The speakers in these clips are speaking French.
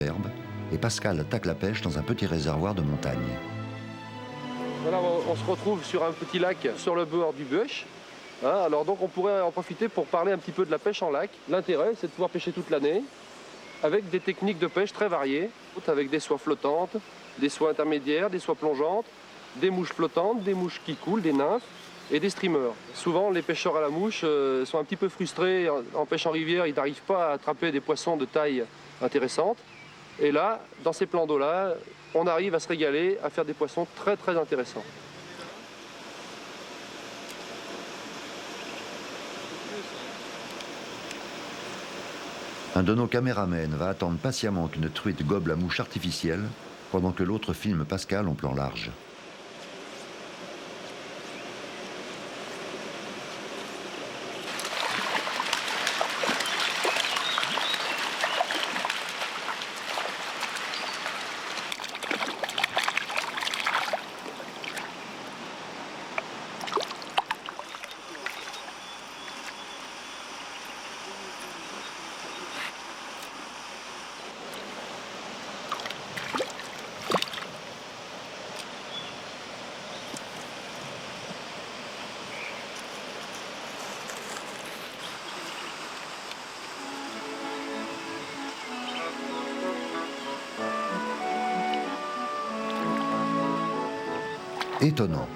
herbe et Pascal attaque la pêche dans un petit réservoir de montagne. Voilà, on se retrouve sur un petit lac sur le bord du Buch. Alors donc on pourrait en profiter pour parler un petit peu de la pêche en lac. L'intérêt, c'est de pouvoir pêcher toute l'année avec des techniques de pêche très variées, avec des soies flottantes, des soies intermédiaires, des soies plongeantes, des mouches flottantes, des mouches qui coulent, des nymphes et des streamers. Souvent, les pêcheurs à la mouche sont un petit peu frustrés. En pêche en rivière, ils n'arrivent pas à attraper des poissons de taille intéressante. Et là, dans ces plans d'eau-là, on arrive à se régaler, à faire des poissons très très intéressants. Un de nos caméramens va attendre patiemment qu'une truite gobe la mouche artificielle pendant que l'autre filme Pascal en plan large. Étonnant.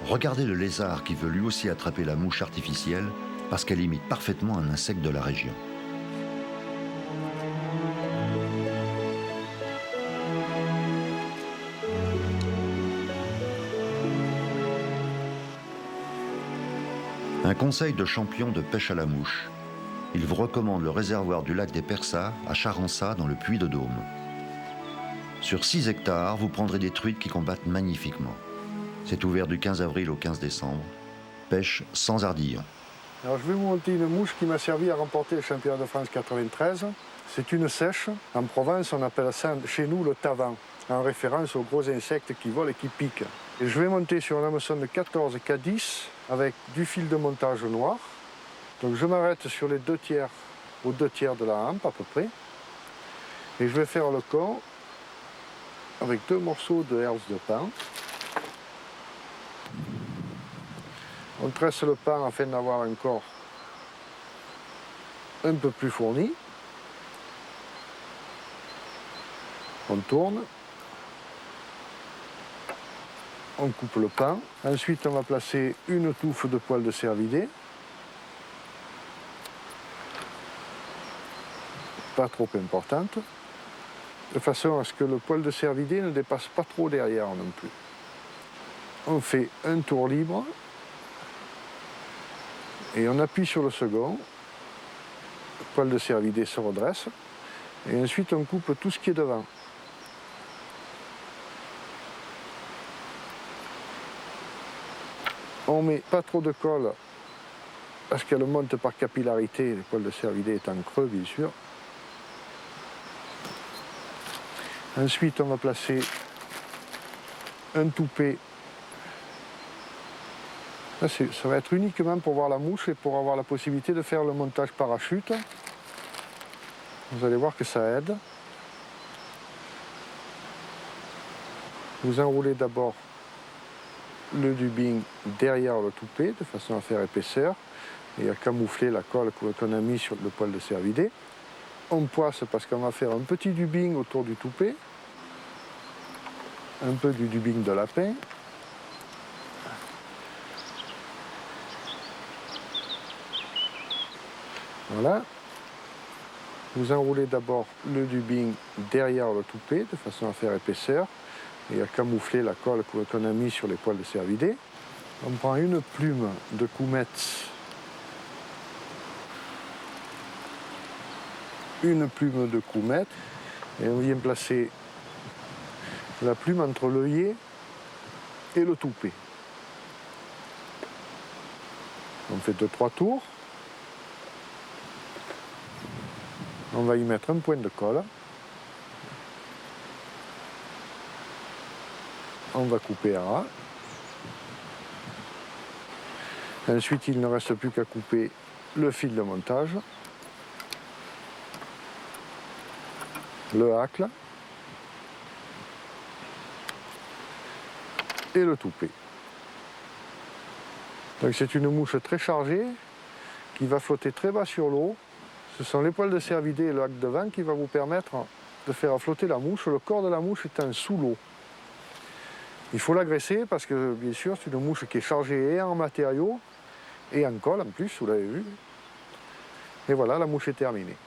Regardez le lézard qui veut lui aussi attraper la mouche artificielle parce qu'elle imite parfaitement un insecte de la région. Un conseil de champion de pêche à la mouche. Il vous recommande le réservoir du lac des Persas à Charançat dans le Puy-de-Dôme. Sur 6 hectares, vous prendrez des truites qui combattent magnifiquement. C'est ouvert du 15 avril au 15 décembre. Pêche sans ardillon. Alors je vais vous monter une mouche qui m'a servi à remporter le championnat de France 93. C'est une sèche. En Provence, on appelle ça chez nous le tavan, en référence aux gros insectes qui volent et qui piquent. Et je vais monter sur un hameçon de 14 K10 avec du fil de montage noir. Donc je m'arrête sur les 2 tiers, aux 2 tiers de la hampe à peu près. Et je vais faire le con avec 2 morceaux de herse de pain. On tresse le pan afin d'avoir un corps un peu plus fourni. On tourne. On coupe le pan. Ensuite, on va placer une touffe de poils de cervidé. Pas trop importante. De façon à ce que le poil de cervidé ne dépasse pas trop derrière non plus. On fait un tour libre. Et on appuie sur le second, le poil de cervidé se redresse, et ensuite on coupe tout ce qui est devant. On ne met pas trop de colle, parce qu'elle monte par capillarité, le poil de cervidé est en creux bien sûr. Ensuite on va placer un toupet. Là, ça va être uniquement pour voir la mouche et pour avoir la possibilité de faire le montage parachute. Vous allez voir que ça aide. Vous enroulez d'abord le dubbing derrière le toupet de façon à faire épaisseur et à camoufler la colle qu'on a mis sur le poil de cervidé. On poisse parce qu'on va faire un petit dubbing autour du toupet, un peu du dubbing de lapin. Voilà. Vous enroulez d'abord le dubbing derrière le toupet de façon à faire épaisseur et à camoufler la colle qu'on a mis sur les poils de cervidé. On prend une plume de coumette, et on vient placer la plume entre l'œillet et le toupet. On fait 2-3 tours. On va y mettre un point de colle. On va couper à ras. Ensuite, il ne reste plus qu'à couper le fil de montage. le hacle et le toupet. Donc c'est une mouche très chargée qui va flotter très bas sur l'eau. Ce sont les poils de cervidés et le haque de vent qui va vous permettre de faire flotter la mouche. Le corps de la mouche étant sous l'eau. Il faut l'agresser parce que bien sûr c'est une mouche qui est chargée et en matériaux et en colle en plus, vous l'avez vu. Et voilà, la mouche est terminée.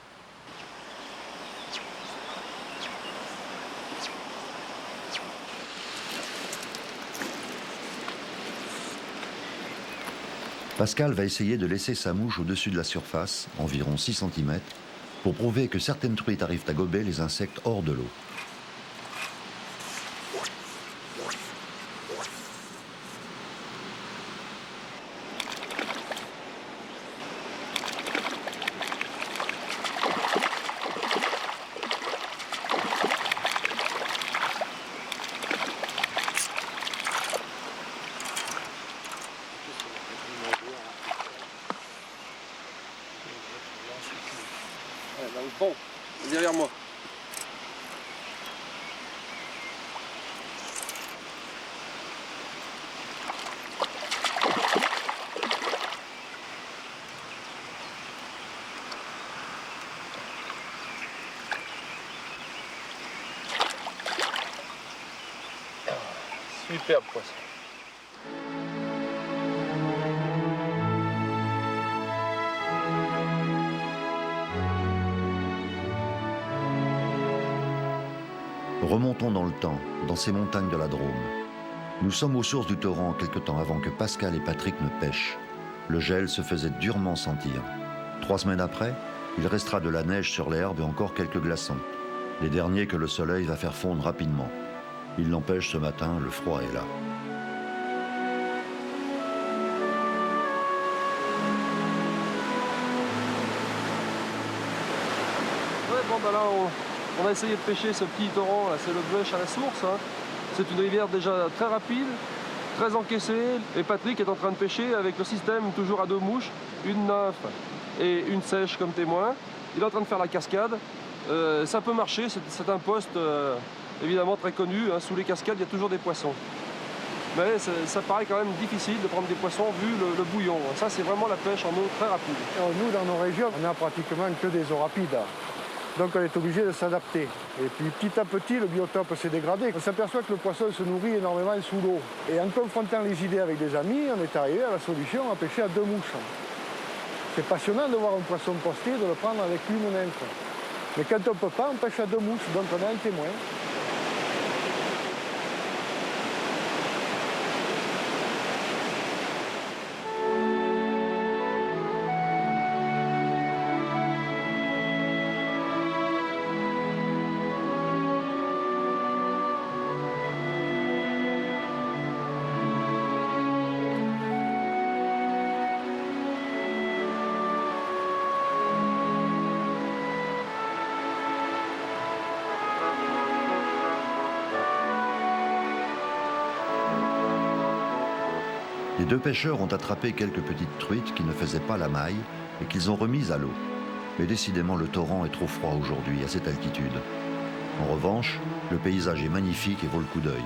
Pascal va essayer de laisser sa mouche au-dessus de la surface, environ 6 cm, pour prouver que certaines truites arrivent à gober les insectes hors de l'eau. Dans le fond, derrière moi. Superbe poisson. Remontons dans le temps, dans ces montagnes de la Drôme. Nous sommes aux sources du torrent quelque temps avant que Pascal et Patrick ne pêchent. Le gel se faisait durement sentir. 3 semaines après, il restera de la neige sur l'herbe et encore quelques glaçons. Les derniers que le soleil va faire fondre rapidement. Il n'empêche, ce matin, le froid est là. Ouais, bon, ben là, on a essayé de pêcher ce petit torrent, c'est le Buech à la source. Hein. C'est une rivière déjà très rapide, très encaissée. Et Patrick est en train de pêcher avec le système toujours à 2 mouches, une nymphe et une sèche comme témoin. Il est en train de faire la cascade. Ça peut marcher, c'est un poste évidemment très connu. Hein. Sous les cascades, il y a toujours des poissons. Mais ça paraît quand même difficile de prendre des poissons vu le bouillon. Ça, c'est vraiment la pêche en eau très rapide. Alors, nous, dans nos régions, on n'a pratiquement que des eaux rapides. Donc on est obligé de s'adapter. Et puis petit à petit, le biotope s'est dégradé. On s'aperçoit que le poisson se nourrit énormément sous l'eau. Et en confrontant les idées avec des amis, on est arrivé à la solution à pêcher à 2 mouches. C'est passionnant de voir un poisson posté, de le prendre avec une nymphe. Mais quand on ne peut pas, on pêche à 2 mouches, donc on a un témoin. Les 2 pêcheurs ont attrapé quelques petites truites qui ne faisaient pas la maille et qu'ils ont remises à l'eau. Mais décidément, le torrent est trop froid aujourd'hui à cette altitude. En revanche, le paysage est magnifique et vaut le coup d'œil.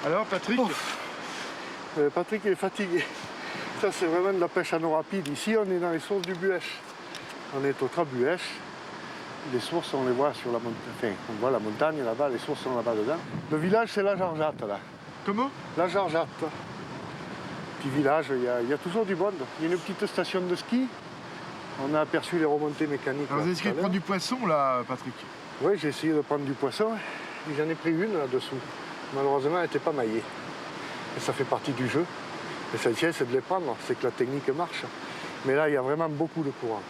Alors Patrick Patrick est fatigué. Ça c'est vraiment de la pêche à eau rapide. Ici on est dans les sources du Buech. On est au Trabuech. Les sources on les voit sur la montagne. Enfin, on voit la montagne là-bas, les sources sont là-bas dedans. Le village c'est la Georgette là. Comment? La Georgette. Petit village, il y a toujours du monde. Il y a une petite station de ski. On a aperçu les remontées mécaniques. Alors, vous avez essayé de prendre du poisson là, Patrick? Oui, j'ai essayé de prendre du poisson. J'en ai pris une là-dessous. Malheureusement, elle n'était pas maillée. Et ça fait partie du jeu. L'essentiel, c'est de les prendre, c'est que la technique marche. Mais là, il y a vraiment beaucoup de courant.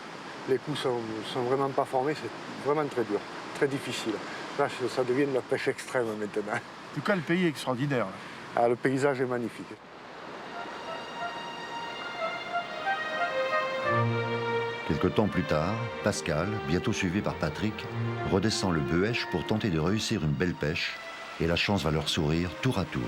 Les coups sont vraiment pas formés, c'est vraiment très dur, très difficile. Là, ça devient de la pêche extrême maintenant. En tout cas, le pays est extraordinaire. Ah, le paysage est magnifique. Quelque temps plus tard, Pascal, bientôt suivi par Patrick, redescend le Buëch pour tenter de réussir une belle pêche, et la chance va leur sourire tour à tour.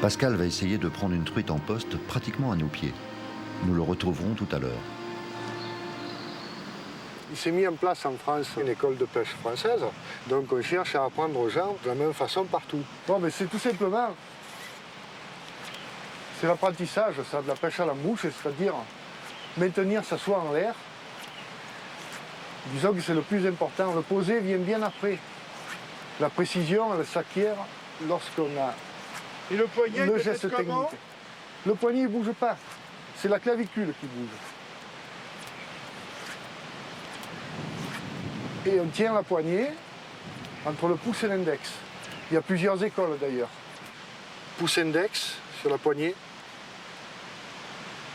Pascal va essayer de prendre une truite en poste pratiquement à nos pieds. Nous le retrouverons tout à l'heure. Il s'est mis en place en France une école de pêche française, donc on cherche à apprendre aux gens de la même façon partout. Non, mais c'est tout simplement, c'est l'apprentissage, ça, de la pêche à la mouche, c'est-à-dire maintenir sa soie en l'air. Disons que c'est le plus important. Le poser vient bien après. La précision, elle s'acquiert lorsqu'on a Et le poignet, le geste technique. Le poignet ne bouge pas, c'est la clavicule qui bouge. Et on tient la poignée entre le pouce et l'index. Il y a plusieurs écoles d'ailleurs. Pouce index sur la poignée,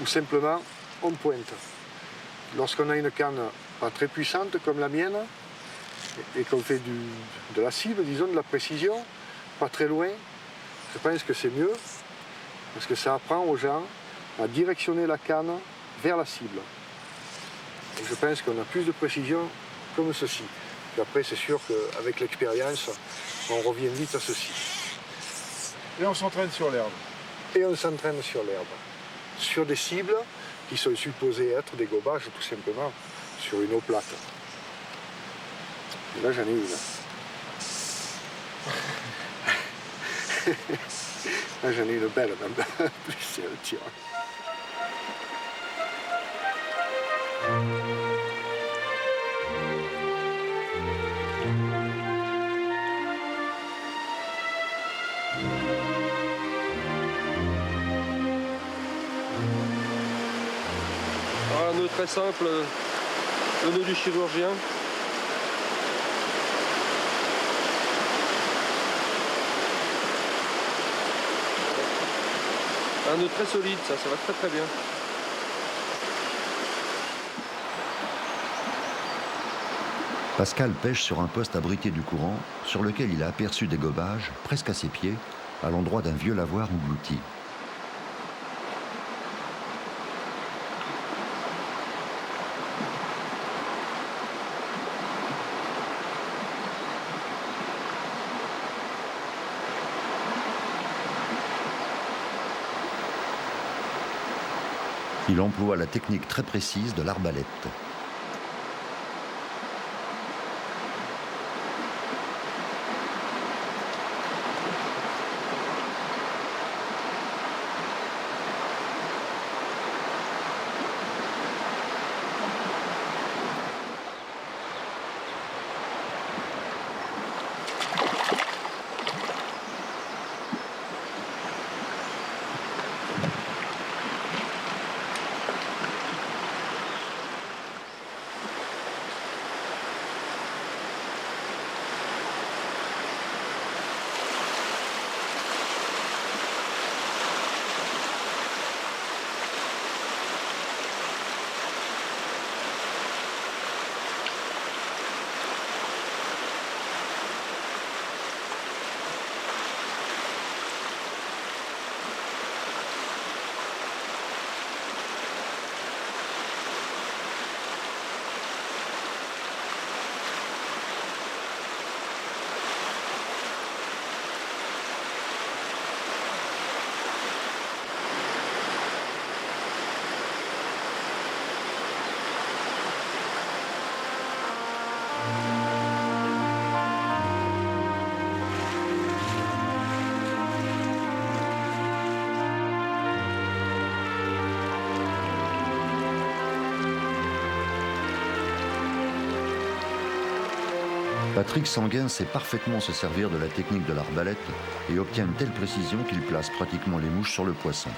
ou simplement on pointe. Lorsqu'on a une canne pas très puissante comme la mienne, et qu'on fait de la cible, disons de la précision, pas très loin, je pense que c'est mieux, parce que ça apprend aux gens à directionner la canne vers la cible. Et je pense qu'on a plus de précision comme ceci. Et après, c'est sûr qu'avec l'expérience, on revient vite à ceci. Et on s'entraîne sur l'herbe. Et on s'entraîne sur l'herbe, sur des cibles qui sont supposées être des gobages, tout simplement, sur une eau plate. Et là, j'en ai une. Là, j'en ai une belle, même. Plus c'est le tir. Alors, un nœud très simple, le nœud du chirurgien. Un nœud très solide, ça va très très bien. Pascal pêche sur un poste abrité du courant, sur lequel il a aperçu des gobages, presque à ses pieds, à l'endroit d'un vieux lavoir englouti. Il emploie la technique très précise de l'arbalète. Patrick Sanguin sait parfaitement se servir de la technique de l'arbalète et obtient une telle précision qu'il place pratiquement les mouches sur le poisson.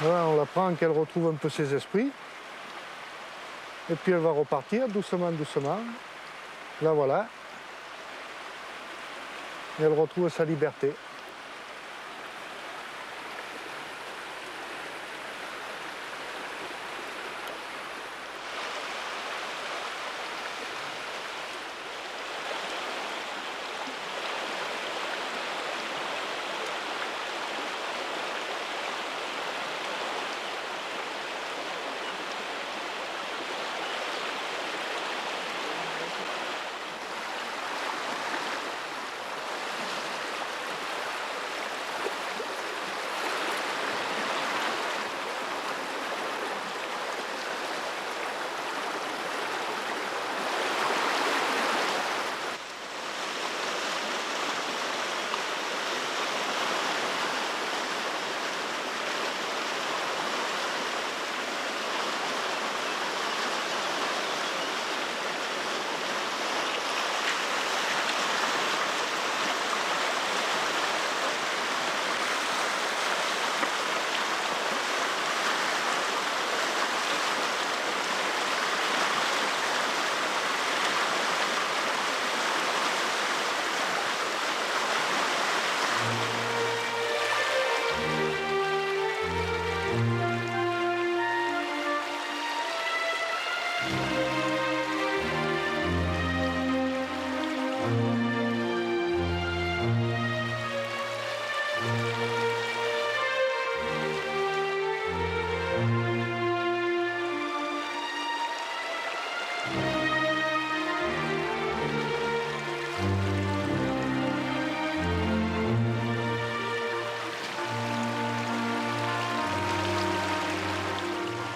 Voilà, on la prend, qu'elle retrouve un peu ses esprits. Et puis elle va repartir doucement, doucement. Là voilà. Et elle retrouve sa liberté.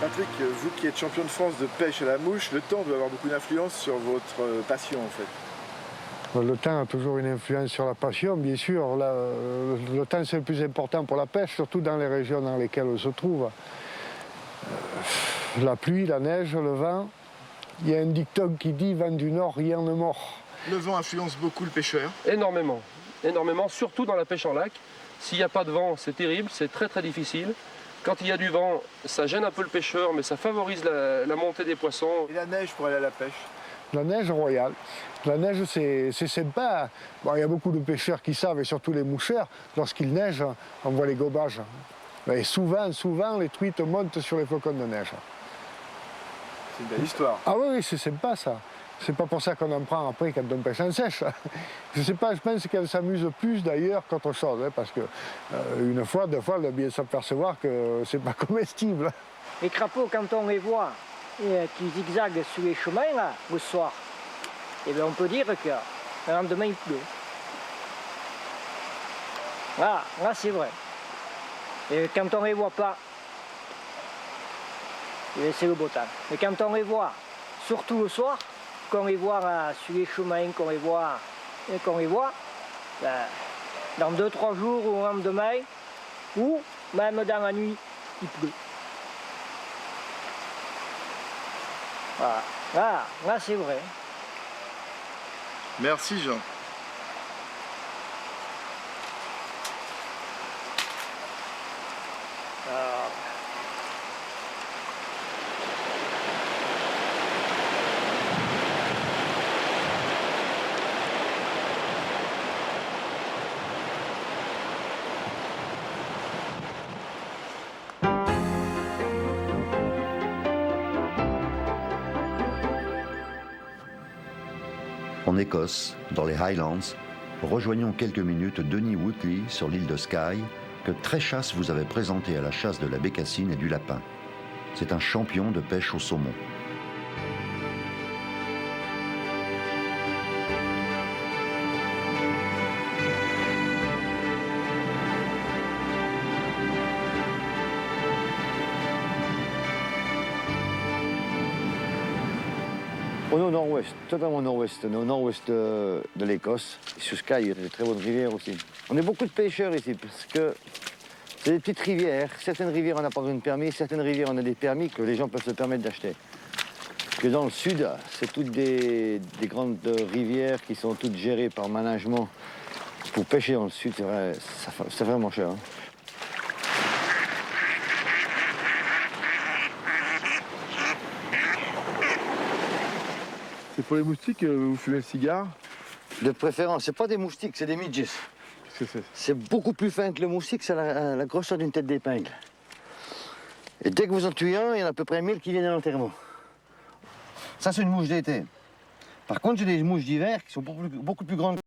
Patrick, vous qui êtes champion de France de pêche à la mouche, le temps doit avoir beaucoup d'influence sur votre passion en fait. Le temps a toujours une influence sur la passion, bien sûr. Le temps, c'est le plus important pour la pêche, surtout dans les régions dans lesquelles on se trouve. La pluie, la neige, le vent. Il y a un dicton qui dit « vent du nord, rien ne mord ». Le vent influence beaucoup le pêcheur. Énormément, énormément, surtout dans la pêche en lac. S'il n'y a pas de vent, c'est terrible, c'est très très difficile. Quand il y a du vent, ça gêne un peu le pêcheur, mais ça favorise la montée des poissons. Et la neige pour aller à la pêche? La neige royale. La neige, c'est sympa. Bon, il y a beaucoup de pêcheurs qui savent, et surtout les moucheurs, lorsqu'il neige, on voit les gobages. Et souvent, les truites montent sur les flocons de neige. C'est une belle histoire. Ah oui, c'est sympa ça. C'est pas pour ça qu'on en prend après quand on pêche en sèche. Je sais pas, je pense qu'elle s'amuse plus d'ailleurs qu'autre chose, hein, parce que une fois, deux fois, elle doit bien s'apercevoir que c'est pas comestible. Les crapauds, quand on les voit qui zigzaguent sur les chemins là, le soir, eh bien, on peut dire que le lendemain il pleut. Là c'est vrai. Et quand on les voit pas, eh c'est le beau temps. Mais quand on les voit, surtout le soir, qu'on les voit sur les chemins, qu'on les voit, ben, dans 2-3 jours ou au lendemain, ou même dans la nuit, il pleut. Voilà. Là c'est vrai. Merci Jean. En Écosse, dans les Highlands, rejoignons quelques minutes Denis Woodley sur l'île de Skye, que Tréchasse vous avait présenté à la chasse de la bécassine et du lapin. C'est un champion de pêche au saumon. On est au nord-ouest, totalement au nord-ouest. On est au nord-ouest de l'Écosse. Sur Skye, il y a de très bonnes rivières aussi. On est beaucoup de pêcheurs ici, parce que c'est des petites rivières. Certaines rivières, on n'a pas besoin de permis. Certaines rivières, on a des permis que les gens peuvent se permettre d'acheter. Parce que dans le sud, c'est toutes des grandes rivières qui sont toutes gérées par management. Pour pêcher dans le sud, c'est vrai, c'est vraiment cher. Hein. C'est pour les moustiques, vous fumez le cigare? De préférence, c'est pas des moustiques, c'est des midges. Qu'est-ce que c'est? C'est beaucoup plus fin que le moustique, c'est la grosseur d'une tête d'épingle. Et dès que vous en tuez un, il y en a à peu près 1000 qui viennent à l'enterrement. Ça, c'est une mouche d'été. Par contre, j'ai des mouches d'hiver qui sont beaucoup plus grandes.